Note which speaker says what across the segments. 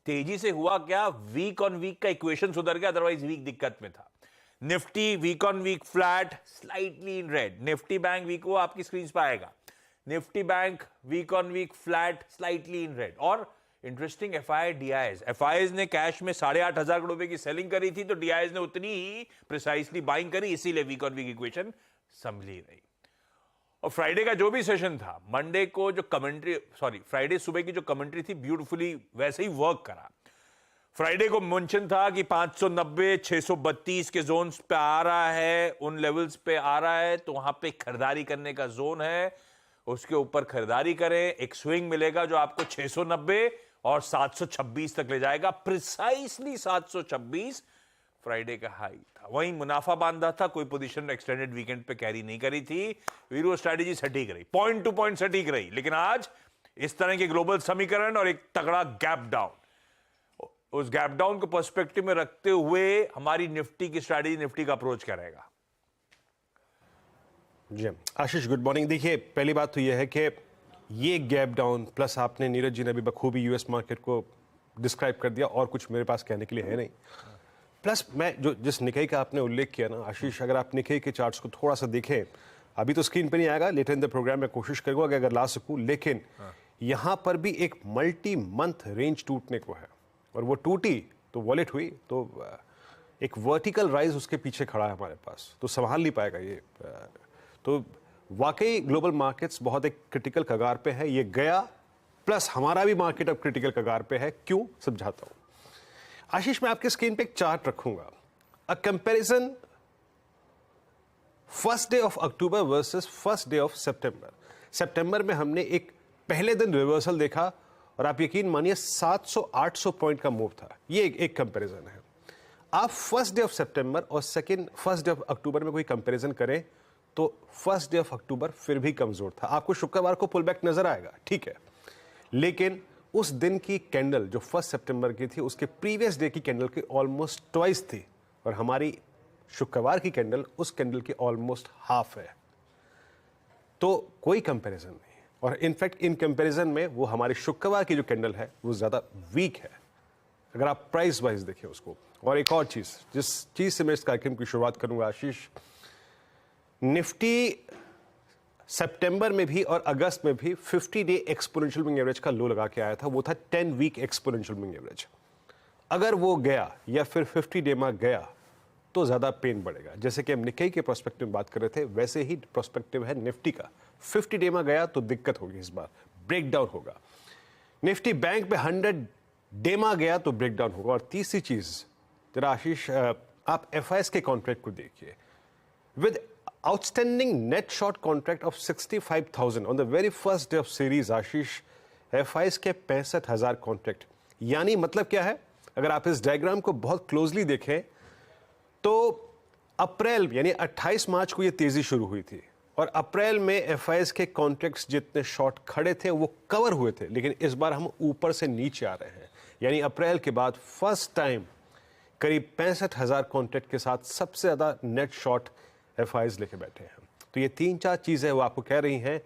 Speaker 1: तेजी से हुआ क्या, वीक ऑन वीक का इक्वेशन सुधर गया, अदरवाइज वीक दिक्कत में था। Nifty week on week flat, slightly in red. Nifty bank week वो आपकी स्क्रीन पर आएगा। Nifty bank week on week flat, slightly in red. और इंटरेस्टिंग एफआईआईज ने कैश में 8,500 करोड़ रुपए की सेलिंग करी थी, तो डीआईएस ने उतनी ही प्रिसाइसली बाइंग करी, इसीलिए वीक ऑन वीक इक्वेशन संभली रही। और फ्राइडे का जो भी सेशन था, मंडे को जो फ्राइडे सुबह की जो कमेंट्री थी, ब्यूटीफुली वैसे ही वर्क करा। फ्राइडे को मेंशन था कि 590 632 के जोन्स पे आ रहा है, उन लेवल्स पे आ रहा है, तो वहां पे खरीदारी करने का जोन है, उसके ऊपर खरीदारी करें। एक स्विंग मिलेगा जो आपको 690 और 726 तक ले जाएगा, प्रिसाइसली 726 फ्राइडे का हाई था। वहीं मुनाफा बांधा था, कोई पोजीशन एक्सटेंडेड वीकेंड पे कैरी नहीं करी थी। वीरो स्ट्रेटेजी सटीक रही, पॉइंट टू पॉइंट सटीक रही। लेकिन आज इस तरह के ग्लोबल समीकरण और एक तगड़ा गैप डाउन, उस गैप डाउन को पर्सपेक्टिव में रखते हुए हमारी निफ्टी की स्ट्रेटेजी, निफ्टी का अप्रोच क्या रहेगा?
Speaker 2: जी आशीष, गुड मॉर्निंग। देखिए, पहली बात तो यह है कि ये गैप डाउन प्लस आपने, नीरज जी ने भी बखूबी यूएस मार्केट को डिस्क्राइब कर दिया, और कुछ मेरे पास कहने के लिए है नहीं। प्लस मैं जिस निकाई का आपने उल्लेख किया ना आशीष, अगर आप निकाई के चार्ट्स को थोड़ा सा देखें, अभी तो स्क्रीन पे नहीं आएगा, लेटर इन द प्रोग्राम में कोशिश करूंगा कि अगर ला सकूं, लेकिन यहां पर भी एक मल्टी मंथ रेंज टूटने को है, और वो टूटी तो वॉलेट हुई, तो एक वर्टिकल राइज उसके पीछे खड़ा है हमारे पास, तो संभाल नहीं पाएगा ये। तो वाकई ग्लोबल मार्केट्स बहुत एक क्रिटिकल कगार पे है। ये गया, प्लस हमारा भी मार्केट अब क्रिटिकल कगार पे है। क्यों, समझाता हूं आशीष। मैं आपके स्क्रीन पे एक चार्ट रखूंगा, a comparison first day of October versus first day of September. सितंबर में हमने एक पहले दिन रिवर्सल देखा, और आप यकीन मानिए 700-800 पॉइंट का मूव था। ये एक कंपैरिजन है। आप फर्स्ट डे ऑफ सितंबर और फर्स्ट डे ऑफ अक्टूबर में कोई कंपैरिजन करें, तो फर्स्ट डे ऑफ अक्टूबर फिर भी कमजोर था। आपको शुक्रवार को पुल बैक नजर आएगा, ठीक है, लेकिन उस दिन की कैंडल जो फर्स्ट सितंबर की थी, उसके प्रीवियस डे की कैंडल की ऑलमोस्ट ट्वाइस थी, और हमारी शुक्रवार की कैंडल उस कैंडल की ऑलमोस्ट हाफ है। तो कोई कंपैरिजन नहीं, और इनफैक्ट इन कंपैरिजन में वो हमारी शुक्रवार की जो कैंडल है वो ज्यादा वीक है, अगर आप प्राइस वाइज देखें उसको। और एक और चीज, जिस चीज से मैं इस कार्यक्रम की शुरुआत करूंगा आशीष, निफ्टी सितंबर में भी और अगस्त में भी 50 डे एक्सपोनेंशियल मूविंग एवरेज का लो लगा के आया था, वो था 10 वीक एक्सपोनेंशियल मूविंग एवरेज। अगर वो गया या फिर 50 डे में गया तो ज्यादा पेन बढ़ेगा। जैसे कि हम निकाई के प्रोस्पेक्टिव में बात कर रहे थे, वैसे ही प्रोस्पेक्टिव है निफ्टी का। 50 डे में गया तो दिक्कत होगी, इस बार ब्रेकडाउन होगा। निफ्टी बैंक पे 100 डे में गया तो ब्रेकडाउन होगा। और तीसरी चीज जरा आशीष, आप एफआईएस के कॉन्ट्रैक्ट को देखिए, with outstanding net short contract of 65,000 on the very first day of series Ashish, FIs के 65,000 कॉन्ट्रैक्ट। यानी मतलब क्या है, अगर आप इस डायग्राम को बहुत क्लोजली देखें तो अप्रैल यानी 28 मार्च को ये तेजी शुरू हुई थी, और अप्रैल में FIs के कॉन्ट्रैक्ट्स जितने शॉर्ट खड़े थे वो कवर हुए थे, लेकिन इस बार हम ऊपर से नीचे आ रहे हैं। यानी अप्रैल के बाद फर्स्ट टाइम करीब 65,000 कॉन्ट्रैक्ट के साथ सबसे ज्यादा नेट शॉर्ट FIs लेके बैठे हैं। तो ये 3-4 चीजें वो आपको कह रही हैं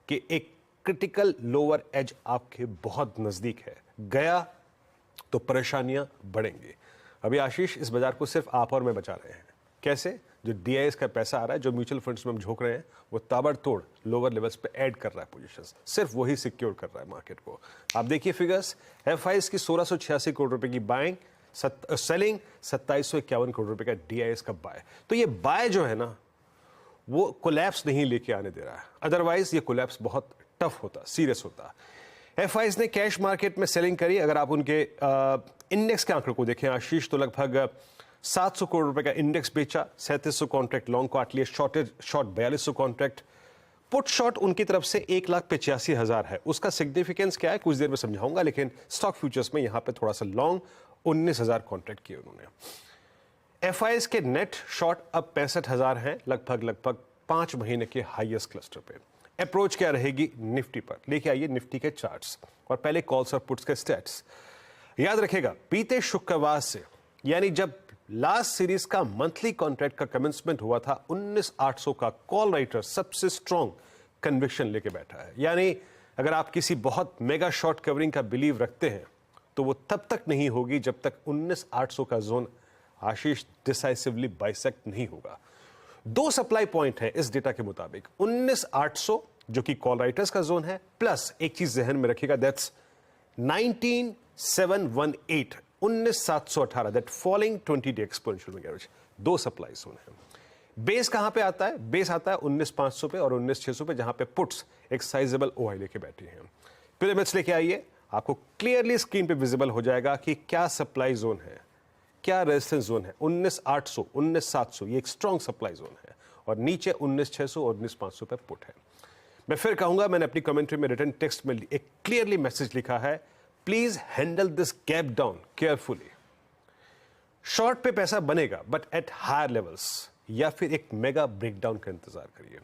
Speaker 2: कि एक क्रिटिकल लोअर एज आपके बहुत नजदीक है। गया तो परेशानियां बढ़ेंगी। अभी आशीष, इस बाजार को सिर्फ आप और मैं बचा रहे हैं। कैसे? जो DIS का पैसा आ रहा है, जो म्यूचुअल फंड्स में हम झोंक रहे हैं, वो ताबड़तोड़ लोअर लेवल्स पे ऐड कर रहा है पोजीशंस, सिर्फ वही सिक्योर कर रहा है मार्केट को। आप देखिए फिगर्स, FIs की 1686 करोड़ रुपए की बाइंग, सेलिंग 2751 करोड़ रुपए का DIS का बाय। तो ये बाय जो है ना, वो कोलैप्स नहीं लेके आने दे रहा है, अदरवाइज ये कोलैप्स बहुत टफ होता, सीरियस होता। FIs ने कैश मार्केट में सेलिंग करी। अगर आप उनके इंडेक्स के आंकड़ों को देखें आशीष, तो लगभग 700 करोड़ रुपए का इंडेक्स बेचा, 3700 कॉन्ट्रैक्ट लॉन्ग काट लिए, शॉर्ट 4200 कॉन्ट्रैक्ट, पुट शॉर्ट उनकी तरफ से 1,85,000 है। उसका सिग्निफिकेंस क्या है कुछ देर में समझाऊंगा, लेकिन स्टॉक फ्यूचर्स में यहां पे थोड़ा सा लॉन्ग 19,000 कॉन्ट्रैक्ट किए उन्होंने। FIs के नेट शॉर्ट अब 65,000 हैं, लगभग 5 महीने के हाईएस्ट क्लस्टर पे। अप्रोच क्या रहेगी निफ्टी पर? लेके आइए निफ्टी के चार्ट्स, और पहले कॉल्स और पुट्स के स्टैट्स। याद रखेगा, बीते शुक्रवार से, यानी जब लास्ट सीरीज का मंथली कॉन्ट्रैक्ट का कमेंसमेंट हुआ था, 19,800 का कॉल राइटर सबसे स्ट्रॉन्ग कन्विक्शन लेके बैठा है। यानी अगर आप किसी बहुत मेगा शॉर्ट कवरिंग का बिलीव रखते हैं, तो वो तब तक नहीं होगी जब तक 19,800 का जोन आशीष डिसाइसिवली बाइसेक्ट नहीं होगा। दो सप्लाई पॉइंट है इस डेटा के मुताबिक, 19,800 जो कि कॉल राइटर्स का जोन है, प्लस एक चीज जहन में रखिएगा, that's 19,718 19,718 that falling 20 day exponential moving average. दो सप्लाई जोन है। बेस कहां पे आता है? बेस आता है 19,500 पे और 19,600 पे, जहां पे पुट्स एक साइजेबल ओआई लेके बैठी हैं। पिरामिड्स लेके आइए, आपको क्लियरली स्क्रीन पे विजिबल हो जाएगा कि क्या सप्लाई जोन है, क्या रेजिस्टेंस जोन है। 19,800 19,700 ये एक स्ट्रॉन्ग सप्लाई जोन है और नीचे 19,600 और 19,500 पे पुट है। मैं फिर कहूंगा, मैंने अपनी कमेंट्री में रिटन टेक्स्ट में एक क्लियरली मैसेज लिखा है, please handle this gap down carefully. Short पे पैसा बनेगा बट एट हायर लेवल्स, या फिर एक मेगा ब्रेकडाउन का इंतजार करिए।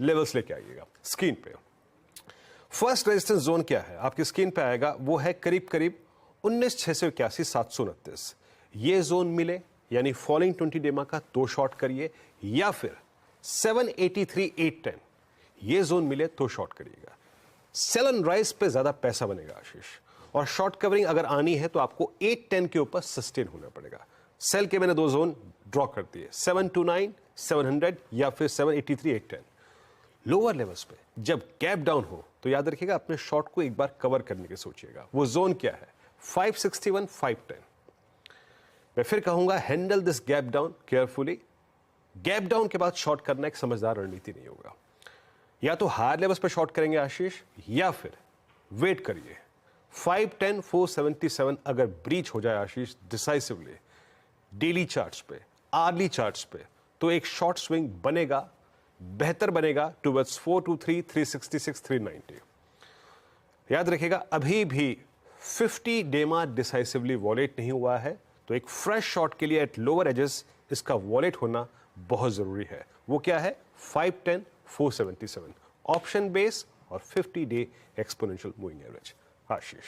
Speaker 2: लेवल्स लेके आइएगा स्क्रीन पे। फर्स्ट रेजिस्टेंस जोन क्या है आपकी स्क्रीन पे आएगा, वो है करीब करीब 19,681 729। ये जोन मिले यानी फॉलोइंग 20 डेमा का दो शॉर्ट करिए, या फिर 783,810 ये जोन मिले तो शॉर्ट करिएगा। सेल एंड राइज पे ज्यादा पैसा बनेगा आशीष, और शॉर्ट कवरिंग अगर आनी है तो आपको 810 के ऊपर सस्टेन होना पड़ेगा। सेल के मैंने दो जोन ड्रॉ कर दिए, 729 700 या फिर 783,810। लोअर लेवल्स पे जब गैप डाउन हो तो याद रखिएगा अपने शॉर्ट को एक बार कवर करने की सोचिएगा। वो जोन क्या है? 561 510। मैं फिर कहूंगा, handle this gap down carefully. Gap down के बाद शॉर्ट करना एक समझदार रणनीति नहीं होगा। या तो हायर लेवल्स पे शॉर्ट करेंगे आशीष, या फिर वेट करिए। 510 477 अगर ब्रीच हो जाए आशीष डिसाइसिवली डेली चार्ट्स पे, आर्ली चार्ट्स पे, तो एक शॉर्ट स्विंग बनेगा, बेहतर बनेगा टुवर्ड्स 423 366 390। याद रखिएगा अभी भी 50 डेमा डिसाइसिवली वॉलेट नहीं हुआ है, तो एक फ्रेश शॉट के लिए एट लोअर एजेस इसका वॉलेट होना बहुत जरूरी है। वो क्या है? 510 477 ऑप्शन बेस और 50 डे एक्सपोनेंशियल मूविंग एवरेज। आशीष,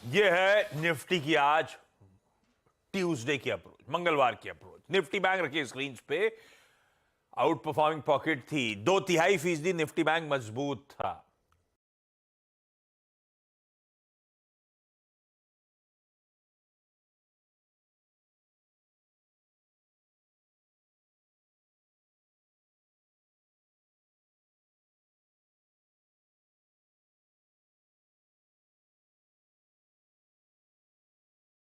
Speaker 1: ये है निफ्टी की आज ट्यूसडे की अप्रोच, मंगलवार की अप्रोच। निफ्टी बैंक रखिए स्क्रीन पे, आउट परफॉर्मिंग पॉकेट थी, 2/3% निफ्टी बैंक मजबूत था।